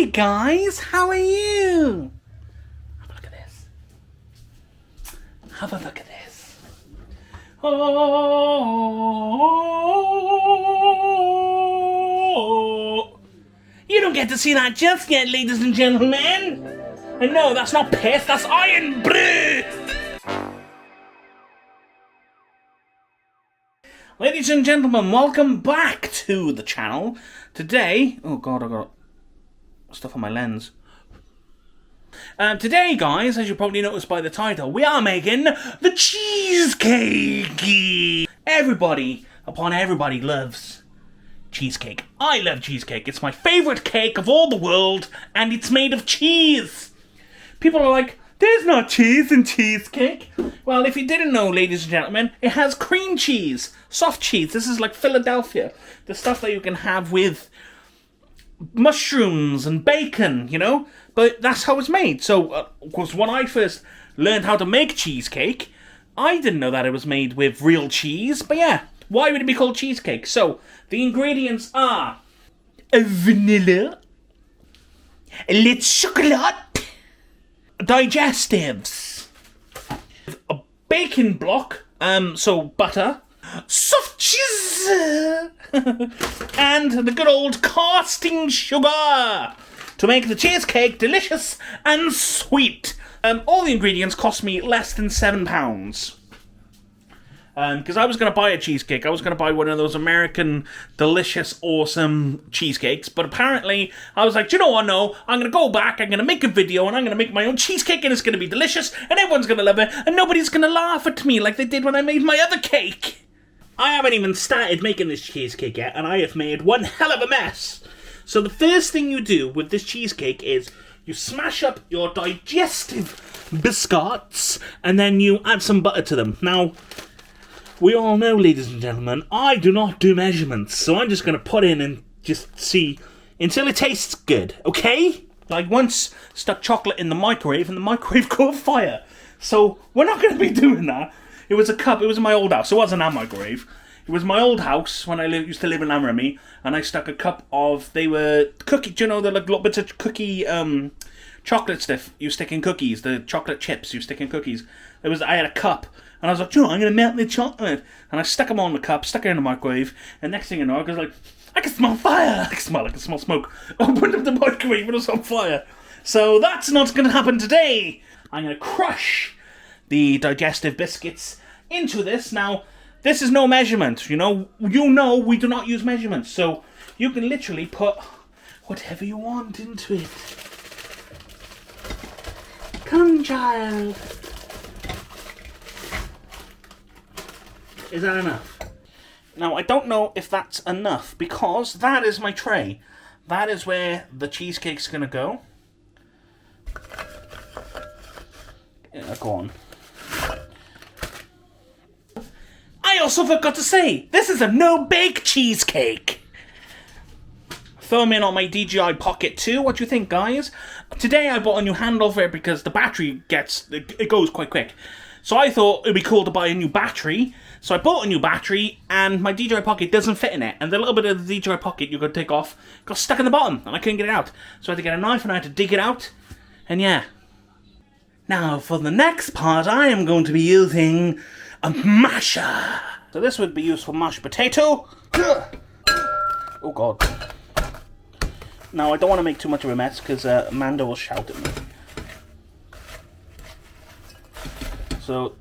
Hey guys, how are you? Have a look at this. Have a look at this. Oh, you don't get to see that just yet, ladies and gentlemen. And no, that's not piss, that's iron brew. Ladies and gentlemen, welcome back to the channel. Today, oh god, I got stuff on my lens. Today, guys, as you probably noticed by the title, we are making the cheesecake. Everybody loves cheesecake. I love cheesecake. It's my favourite cake of all the world, and it's made of cheese. People are like, there's no cheese in cheesecake. Well, if you didn't know, ladies and gentlemen, it has cream cheese, soft cheese. This is like Philadelphia. The stuff that you can have with mushrooms and bacon, you know? But that's how it's made. So, of course, when I first learned how to make cheesecake, I didn't know that it was made with real cheese. But yeah, why would it be called cheesecake? So, the ingredients are vanilla, lait chocolat, digestives, a bacon block, so butter, soft cheese, and the good old casting sugar to make the cheesecake delicious and sweet. All the ingredients cost me less than £7. Because I was going to buy a cheesecake. I was going to buy one of those American delicious, awesome cheesecakes. But apparently, I was like, do you know what? No, I'm going to go back, I'm going to make a video, and I'm going to make my own cheesecake, and it's going to be delicious, and everyone's going to love it, and nobody's going to laugh at me like they did when I made my other cake. I haven't even started making this cheesecake yet, and I have made one hell of a mess. So the first thing you do with this cheesecake is you smash up your digestive biscuits, and then you add some butter to them. Now, we all know, ladies and gentlemen, I do not do measurements, so I'm just going to put in and just see until it tastes good, okay? I once stuck chocolate in the microwave and the microwave caught fire, so we're not going to be doing that. It was a cup, it was in my old house, it wasn't our microwave. It was my old house when I used to live in Amrami, and I stuck a cup of, they were cookie, do you know the like, little bits of cookie, chocolate stuff you stick in cookies, the chocolate chips you stick in cookies. I had a cup, and I was like, you know, I'm going to melt the chocolate. And I stuck them on the cup, stuck it in the microwave, and next thing you know, I was like, I can smell fire! I can smell smoke. Opened up the microwave and it was on fire. So that's not going to happen today. I'm going to crush the digestive biscuits into this. Now, this is no measurement, you know we do not use measurements, so you can literally put whatever you want into it. Come, child. Is that enough? Now, I don't know if that's enough, because that is my tray. That is where the cheesecake's going to go. Yeah, go on. I also forgot to say, this is a no-bake cheesecake. Throw them in on my DJI Pocket 2. What do you think, guys? Today I bought a new handle for it because the battery it goes quite quick. So I thought it'd be cool to buy a new battery. So I bought a new battery, and my DJI Pocket doesn't fit in it. And the little bit of the DJI Pocket you could take off got stuck in the bottom, and I couldn't get it out. So I had to get a knife, and I had to dig it out. And yeah. Now, for the next part, I am going to be using a masher. So this would be used for mashed potato. Oh, God. Now, I don't want to make too much of a mess, because Amanda will shout at me. So,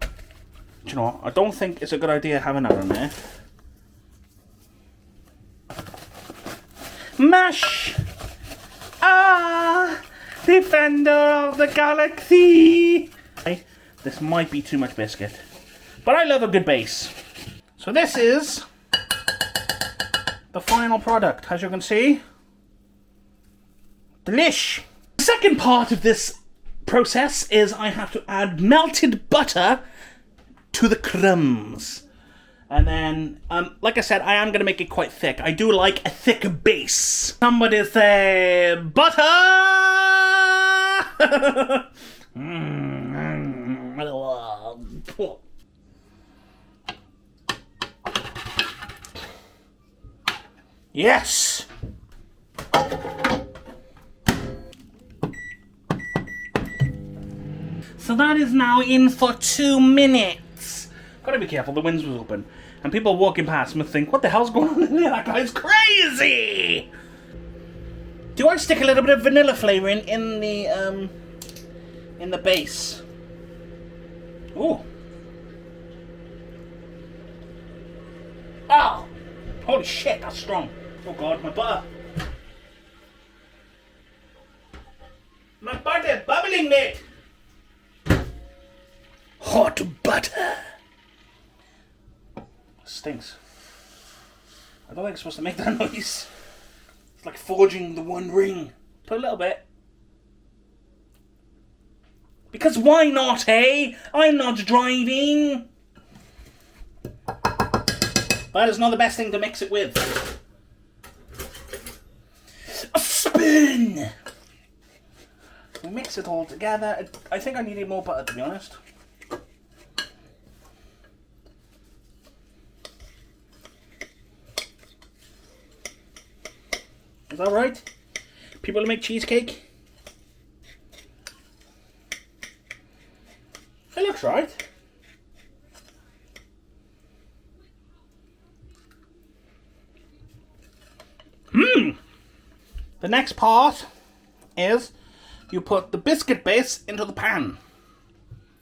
you know, I don't think it's a good idea having that on there. Mash! Ah! Defender of the galaxy! This might be too much biscuit, but I love a good base. So this is the final product, as you can see. Delish! The second part of this process is I have to add melted butter to the crumbs. And then, like I said, I am going to make it quite thick. I do like a thick base. Somebody say, butter! Yes! So that is now in for 2 minutes. Gotta be careful, the windows was open. And people walking past must think, what the hell's going on in there? That guy's crazy! Do I stick a little bit of vanilla flavouring in the base? Ooh. Oh! Holy shit, that's strong. Oh god, my butter. My butter bubbling, mate! Hot butter. Stinks. I don't think it's supposed to make that noise. It's like forging the One Ring. Put a little bit. Because why not, hey? I'm not driving. But it's not the best thing to mix it with. A spoon! We mix it all together. I think I needed more butter, to be honest. Is that right? People who make cheesecake? It looks right. The next part is you put the biscuit base into the pan.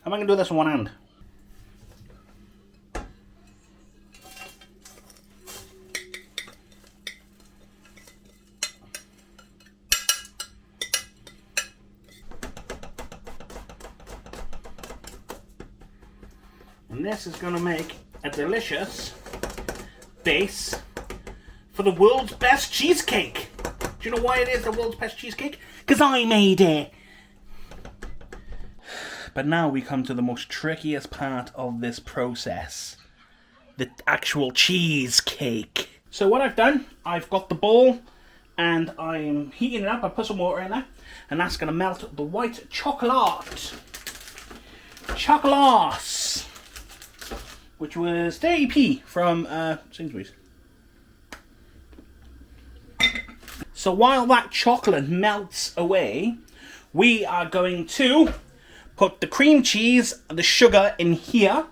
How am I going to do this in one hand? And this is going to make a delicious base for the world's best cheesecake. Do you know why it is the world's best cheesecake? Because I made it. But now we come to the most trickiest part of this process. The actual cheesecake. So what I've done, I've got the bowl and I'm heating it up. I put some water in there and that's going to melt the white chocolate. Chocolate. Which was 30p from Sainsbury's. So while that chocolate melts away, we are going to put the cream cheese and the sugar in here,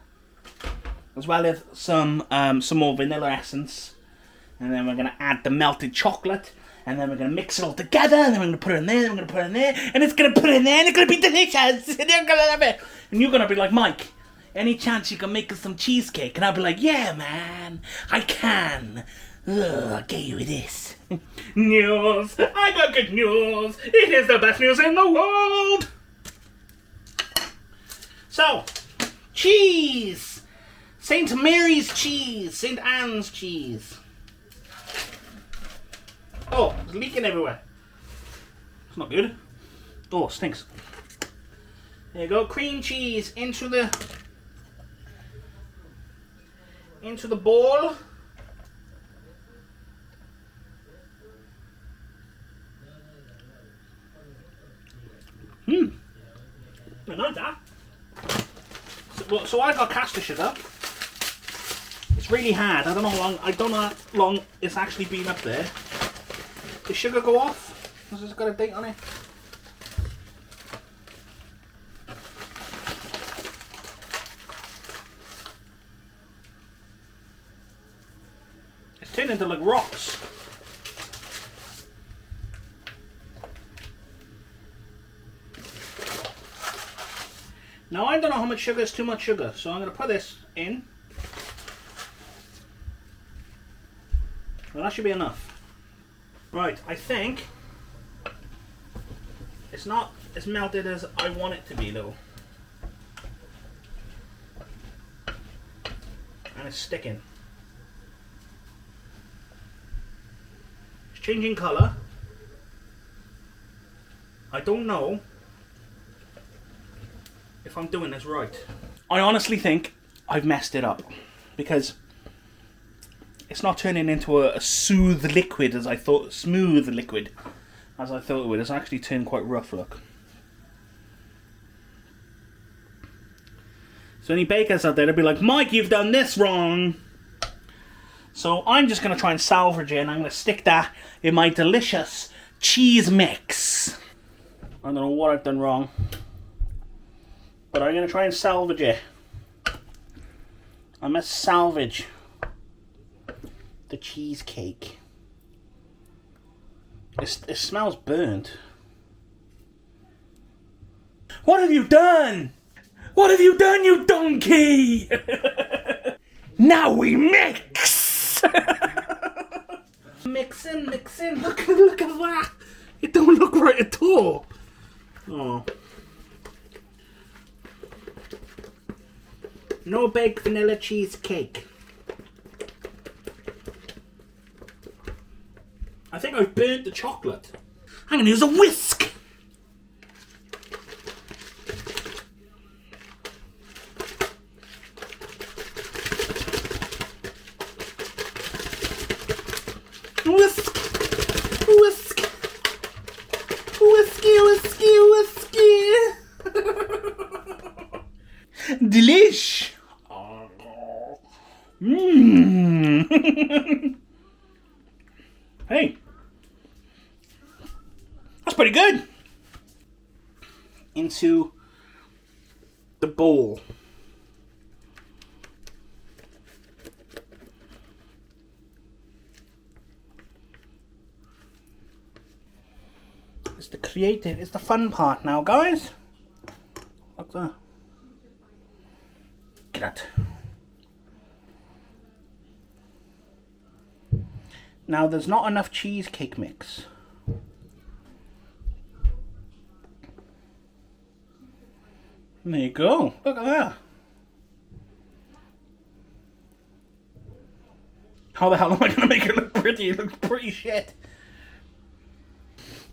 as well as some more vanilla essence. And then we're going to add the melted chocolate, and then we're going to mix it all together, and then we're going to put it in there, and we're going to put it in there, and it's going to put it in there, and it's going to be delicious, and you're going to love it. And you're going to be like, Mike, any chance you can make us some cheesecake? And I'll be like, yeah, man, I can. I'll get you with this. News! I got good news! It is the best news in the world! So, cheese! St. Mary's cheese! St. Anne's cheese. Oh, it's leaking everywhere. It's not good. Oh, it stinks. There you go, cream cheese into the bowl. I like that. So I've got caster sugar. It's really hard. I don't know how long it's actually been up there. Did sugar go off? Has it got a date on it? It's turned into like rocks. Now I don't know how much sugar is too much sugar, so I'm going to put this in. Well, that should be enough. Right, I think it's not as melted as I want it to be though. And it's sticking. It's changing colour. I don't know if I'm doing this right. I honestly think I've messed it up because it's not turning into a smooth liquid as I thought it would. It's actually turned quite rough, look. So any bakers out there, they'll be like, Mike, you've done this wrong. So I'm just going to try and salvage it, and I'm going to stick that in my delicious cheese mix. I don't know what I've done wrong. But I'm going to try and salvage it. I must salvage the cheesecake. It smells burnt. What have you done? What have you done, you donkey? Now we mix! Mixing. Look at that. It don't look right at all. Oh. No baked vanilla cheesecake. I think I've burnt the chocolate. I'm gonna use a whisk. Whisk. Whiskey. Delish. Hey, that's pretty good. Into the bowl. It's the creative, it's the fun part now, guys. Look there. Get that. Now there's not enough cheesecake mix. There you go. Look at that. How the hell am I going to make it look pretty? It looks pretty shit.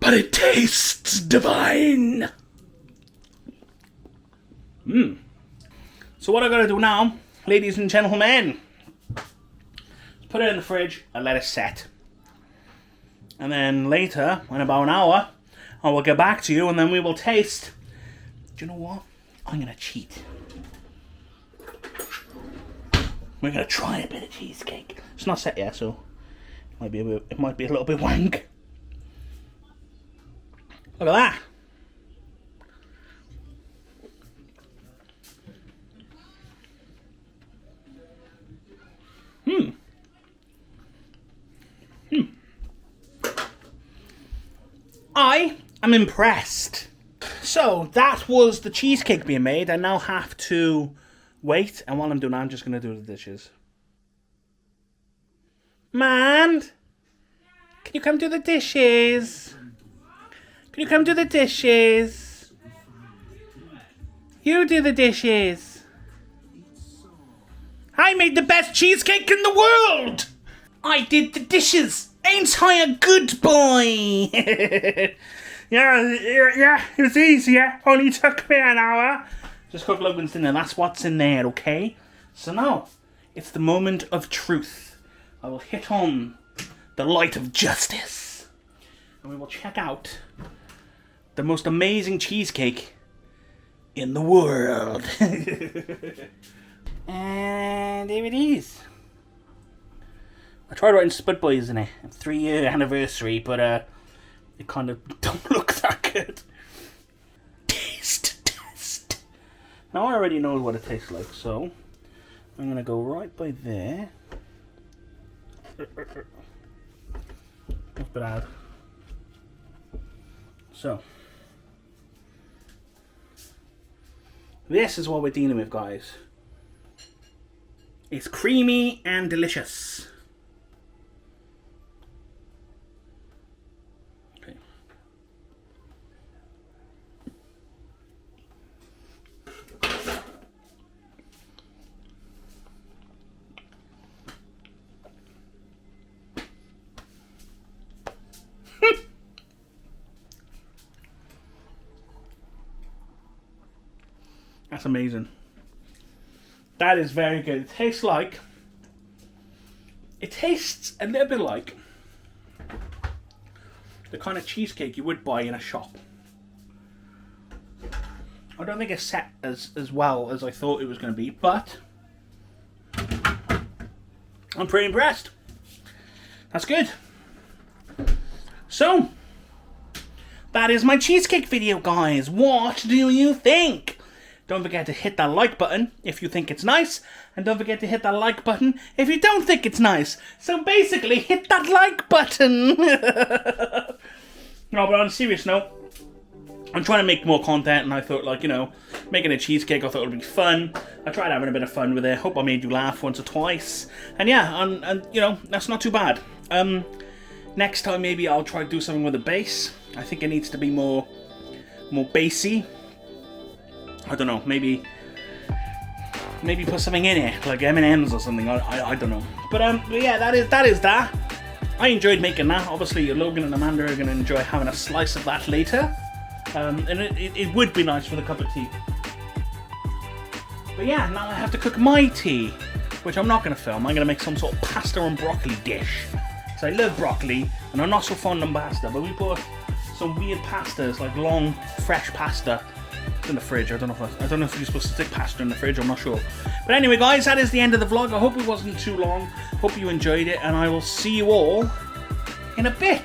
But it tastes divine. So what I got to do now, ladies and gentlemen, put it in the fridge and let it set. And then later, in about an hour, I will get back to you and then we will taste. Do you know what? I'm going to cheat. We're going to try a bit of cheesecake. It's not set yet, so it might be a little bit wank. Look at that. I am impressed. So that was the cheesecake being made. I now have to wait, and while I'm doing that, I'm just going to do the dishes. Man, can you come do the dishes? Can you come do the dishes? You do the dishes. I made the best cheesecake in the world. I did the dishes. Ain't I a good boy? Yeah, it was easy. Only took me an hour. Just cook Logan's dinner. That's what's in there, okay? So now, it's the moment of truth. I will hit on the light of justice. And we will check out the most amazing cheesecake in the world. And there it is. I tried writing Spudboys in it. 3-year anniversary, but it kind of don't look that good. Taste. Now I already know what it tastes like, so I'm going to go right by there. Not bad. So, this is what we're dealing with, guys. It's creamy and delicious. Okay. That's amazing. That is very good. It tastes a little bit like the kind of cheesecake you would buy in a shop. I don't think it's set as well as I thought it was going to be, but I'm pretty impressed. That's good. So, that is my cheesecake video, guys. What do you think? Don't forget to hit that like button if you think it's nice, and don't forget to hit that like button if you don't think it's nice. So basically, hit that like button! No, but on a serious note, I'm trying to make more content, and I thought, like, you know, making a cheesecake, I thought it would be fun. I tried having a bit of fun with it. Hope I made you laugh once or twice. And yeah, and you know, that's not too bad. Next time, maybe I'll try to do something with a bass. I think it needs to be more bassy. I don't know, maybe put something in it, like M&M's or something, I don't know. But yeah, that is that. I enjoyed making that. Obviously, Logan and Amanda are going to enjoy having a slice of that later. And it would be nice with a cup of tea. But yeah, now I have to cook my tea, which I'm not going to film. I'm going to make some sort of pasta and broccoli dish. So I love broccoli, and I'm not so fond of pasta, but we bought some weird pastas, like long, fresh pasta. In the fridge. I don't know if you're supposed to stick pasta in the fridge, I'm not sure. But anyway, guys, that is the end of the vlog. I hope it wasn't too long. Hope you enjoyed it, and I will see you all in a bit.